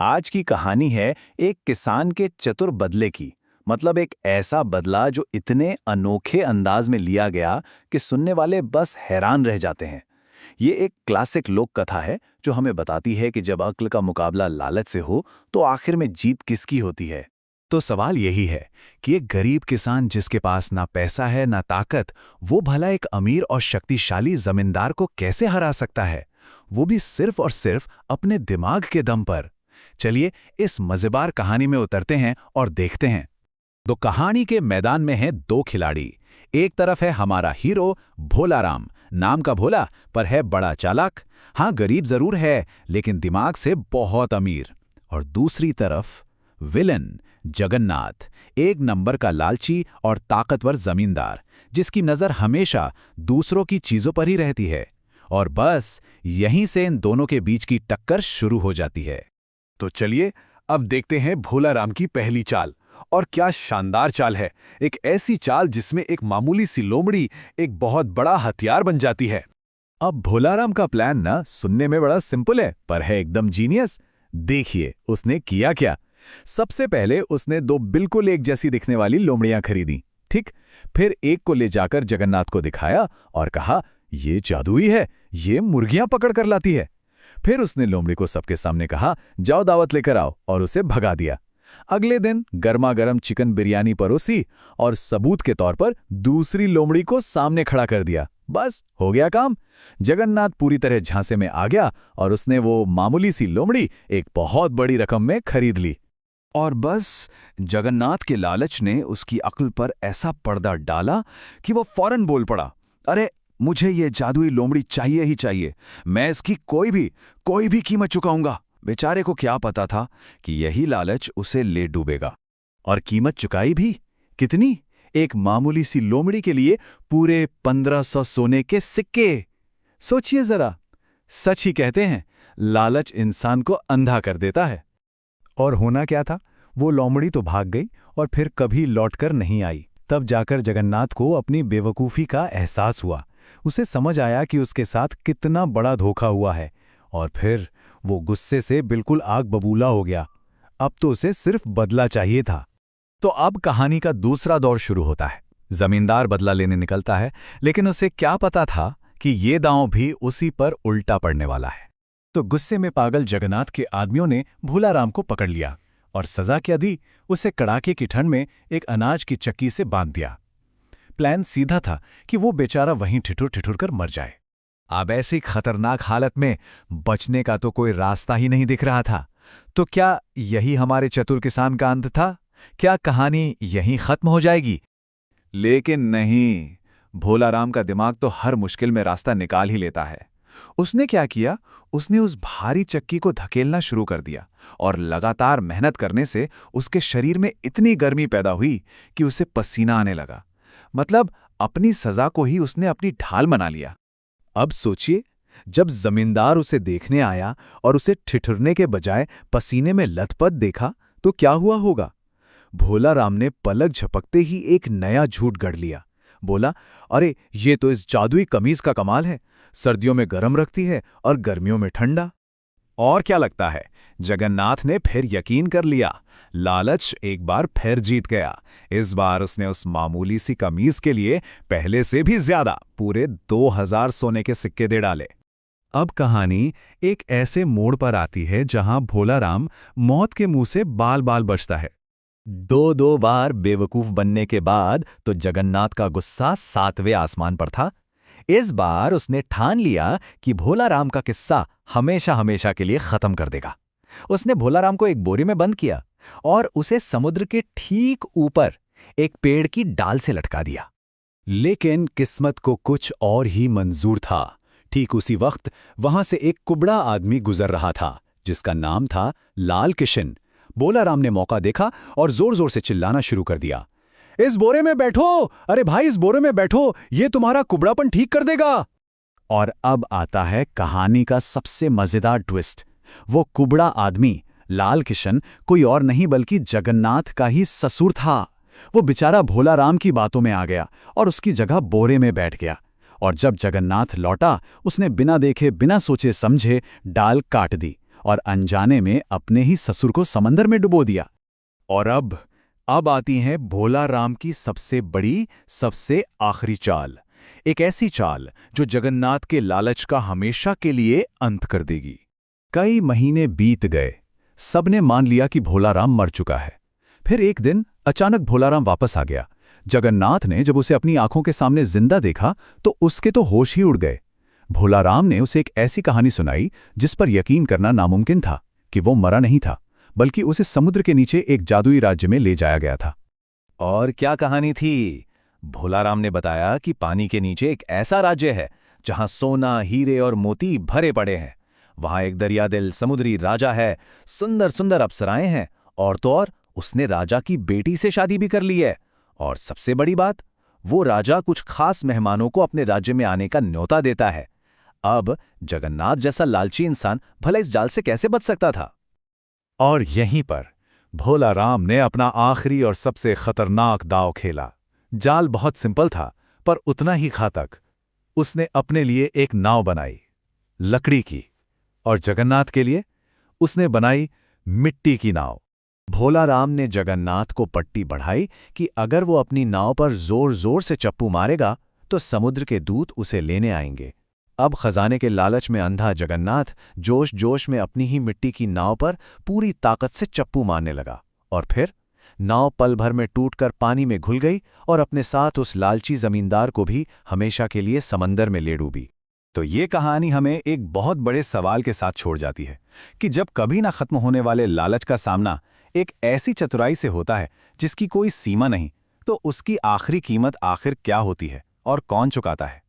आज की कहानी है एक किसान के चतुर बदले की। मतलब एक ऐसा बदला जो इतने अनोखे अंदाज में लिया गया कि सुनने वाले बस हैरान रह जाते हैं। ये एक क्लासिक लोक कथा है जो हमें बताती है कि जब अक्ल का मुकाबला लालच से हो तो आखिर में जीत किसकी होती है। तो सवाल यही है कि एक गरीब किसान जिसके पास ना पैसा है ना ताकत, वो भला एक अमीर और शक्तिशाली जमींदार को कैसे हरा सकता है, वो भी सिर्फ और सिर्फ अपने दिमाग के दम पर। चलिए इस मजेदार कहानी में उतरते हैं और देखते हैं। तो कहानी के मैदान में हैं दो खिलाड़ी। एक तरफ है हमारा हीरो भोलाराम, नाम का भोला पर है बड़ा चालाक। हाँ, गरीब जरूर है लेकिन दिमाग से बहुत अमीर। और दूसरी तरफ विलन जगन्नाथ, एक नंबर का लालची और ताकतवर जमींदार, जिसकी नजर हमेशा दूसरों की चीजों पर ही रहती है। और बस यहीं से इन दोनों के बीच की टक्कर शुरू हो जाती है। तो चलिए अब देखते हैं भोलाराम की पहली चाल। और क्या शानदार चाल है! एक ऐसी चाल जिसमें एक मामूली सी लोमड़ी एक बहुत बड़ा हथियार बन जाती है। अब भोलाराम का प्लान ना सुनने में बड़ा सिंपल है पर है एकदम जीनियस। देखिए उसने किया क्या। सबसे पहले उसने दो बिल्कुल एक जैसी दिखने वाली लोमड़ियां खरीदी। ठीक, फिर एक को ले जाकर जगन्नाथ को दिखाया और कहा, ये जादुई है, ये मुर्गियां पकड़ कर लाती है। फिर उसने लोमड़ी को सबके सामने कहा, जाओ दावत लेकर आओ, और उसे भगा दिया। अगले दिन गर्मा गर्म चिकन बिरयानी परोसी और सबूत के तौर पर दूसरी लोमड़ी को सामने खड़ा कर दिया। बस हो गया काम। जगन्नाथ पूरी तरह झांसे में आ गया और उसने वो मामूली सी लोमड़ी एक बहुत बड़ी रकम में खरीद ली। और बस जगन्नाथ के लालच ने उसकी अक्ल पर ऐसा पर्दा डाला कि वो फौरन बोल पड़ा, अरे मुझे ये जादुई लोमड़ी चाहिए ही चाहिए। मैं इसकी कोई भी कीमत चुकाऊंगा। बेचारे को क्या पता था कि यही लालच उसे ले डूबेगा। और कीमत चुकाई भी। कितनी? एक मामूली सी लोमड़ी के लिए पूरे 1500 सोने के सिक्के। सोचिए जरा। सच ही कहते हैं, लालच इंसान को अंधा कर देता है। और होना क्या था, वो लोमड़ी तो भाग गई और फिर कभी लौटकर नहीं आई। तब जाकर जगन्नाथ को अपनी बेवकूफ़ी का एहसास हुआ। उसे समझ आया कि उसके साथ कितना बड़ा धोखा हुआ है। और फिर वो गुस्से से बिल्कुल आग बबूला हो गया। अब तो उसे सिर्फ बदला चाहिए था। तो अब कहानी का दूसरा दौर शुरू होता है। जमींदार बदला लेने निकलता है, लेकिन उसे क्या पता था कि ये दांव भी उसी पर उल्टा पड़ने वाला है। तो गुस्से में पागल जगन्नाथ के आदमियों ने भोलाराम को पकड़ लिया और सजा क्या दी, उसे कड़ाके की ठंड में एक अनाज की चक्की से बांध दिया। प्लान सीधा था कि वो बेचारा वहीं ठिठुर ठिठुर कर मर जाए। अब ऐसी खतरनाक हालत में बचने का तो कोई रास्ता ही नहीं दिख रहा था। तो क्या यही हमारे चतुर किसान का अंत था? क्या कहानी यहीं खत्म हो जाएगी? लेकिन नहीं, भोलाराम का दिमाग तो हर मुश्किल में रास्ता निकाल ही लेता है। उसने क्या किया, उसने उस भारी चक्की को धकेलना शुरू कर दिया और लगातार मेहनत करने से उसके शरीर में इतनी गर्मी पैदा हुई कि उसे पसीना आने लगा। मतलब अपनी सजा को ही उसने अपनी ढाल बना लिया। अब सोचिए, जब जमींदार उसे देखने आया और उसे ठिठुरने के बजाय पसीने में लथपथ देखा तो क्या हुआ होगा। भोलाराम ने पलक झपकते ही एक नया झूठ गढ़ लिया। बोला, अरे ये तो इस जादुई कमीज का कमाल है, सर्दियों में गर्म रखती है और गर्मियों में ठंडा। और क्या लगता है, जगन्नाथ ने फिर यकीन कर लिया। लालच एक बार फिर जीत गया। इस बार उसने उस मामूली सी कमीज के लिए पहले से भी ज्यादा पूरे 2000 सोने के सिक्के दे डाले। अब कहानी एक ऐसे मोड़ पर आती है जहां भोलाराम मौत के मुंह से बाल बाल बचता है। दो बार बेवकूफ बनने के बाद तो जगन्नाथ का गुस्सा 7वें आसमान पर था। इस बार उसने ठान लिया कि भोलाराम का किस्सा हमेशा हमेशा के लिए खत्म कर देगा। उसने भोलाराम को एक बोरी में बंद किया और उसे समुद्र के ठीक ऊपर एक पेड़ की डाल से लटका दिया। लेकिन किस्मत को कुछ और ही मंजूर था। ठीक उसी वक्त वहां से एक कुबड़ा आदमी गुजर रहा था जिसका नाम था लाल किशन। भोलाराम ने मौका देखा और जोर जोर से चिल्लाना शुरू कर दिया, इस बोरे में बैठो, अरे भाई इस बोरे में बैठो, ये तुम्हारा कुबड़ापन ठीक कर देगा। और अब आता है कहानी का सबसे मजेदार ट्विस्ट। वो कुबड़ा आदमी लाल किशन कोई और नहीं बल्कि जगन्नाथ का ही ससुर था। वो बेचारा भोलाराम की बातों में आ गया और उसकी जगह बोरे में बैठ गया। और जब जगन्नाथ लौटा, उसने बिना देखे बिना सोचे समझे डाल काट दी और अनजाने में अपने ही ससुर को समंदर में डुबो दिया। और अब आती है भोला राम की सबसे बड़ी, सबसे आखिरी चाल। एक ऐसी चाल जो जगन्नाथ के लालच का हमेशा के लिए अंत कर देगी। कई महीने बीत गए, सबने मान लिया कि भोलाराम मर चुका है। फिर एक दिन अचानक भोलाराम वापस आ गया। जगन्नाथ ने जब उसे अपनी आंखों के सामने जिंदा देखा तो उसके तो होश ही उड़ गए। भोलाराम ने उसे एक ऐसी कहानी सुनाई जिस पर यकीन करना नामुमकिन था कि वो मरा नहीं था, बल्कि उसे समुद्र के नीचे एक जादुई राज्य में ले जाया गया था। और क्या कहानी थी? भोलाराम ने बताया कि पानी के नीचे एक ऐसा राज्य है जहां सोना, हीरे और मोती भरे पड़े हैं। वहां एक दरियादिल समुद्री राजा है, सुंदर सुंदर अप्सराएं हैं, और तो और उसने राजा की बेटी से शादी भी कर ली है। और सबसे बड़ी बात, वो राजा कुछ खास मेहमानों को अपने राज्य में आने का न्योता देता है। अब जगन्नाथ जैसा लालची इंसान भला इस जाल से कैसे बच सकता था? और यहीं पर भोलाराम ने अपना आखिरी और सबसे खतरनाक दांव खेला। जाल बहुत सिंपल था, पर उतना ही घातक। उसने अपने लिए एक नाव बनाई, लकड़ी की, और जगन्नाथ के लिए उसने बनाई मिट्टी की नाव। भोलाराम ने जगन्नाथ को पट्टी बढ़ाई कि अगर वो अपनी नाव पर जोर जोर से चप्पू मारेगा तो समुद्र के दूत उसे लेने आएंगे। अब खजाने के लालच में अंधा जगन्नाथ जोश जोश में अपनी ही मिट्टी की नाव पर पूरी ताकत से चप्पू मारने लगा, और फिर नाव पल भर में टूटकर पानी में घुल गई और अपने साथ उस लालची जमींदार को भी हमेशा के लिए समंदर में ले डूबी। तो ये कहानी हमें एक बहुत बड़े सवाल के साथ छोड़ जाती है कि जब कभी ना खत्म होने वाले लालच का सामना एक ऐसी चतुराई से होता है जिसकी कोई सीमा नहीं, तो उसकी आखिरी कीमत आखिर क्या होती है और कौन चुकाता है?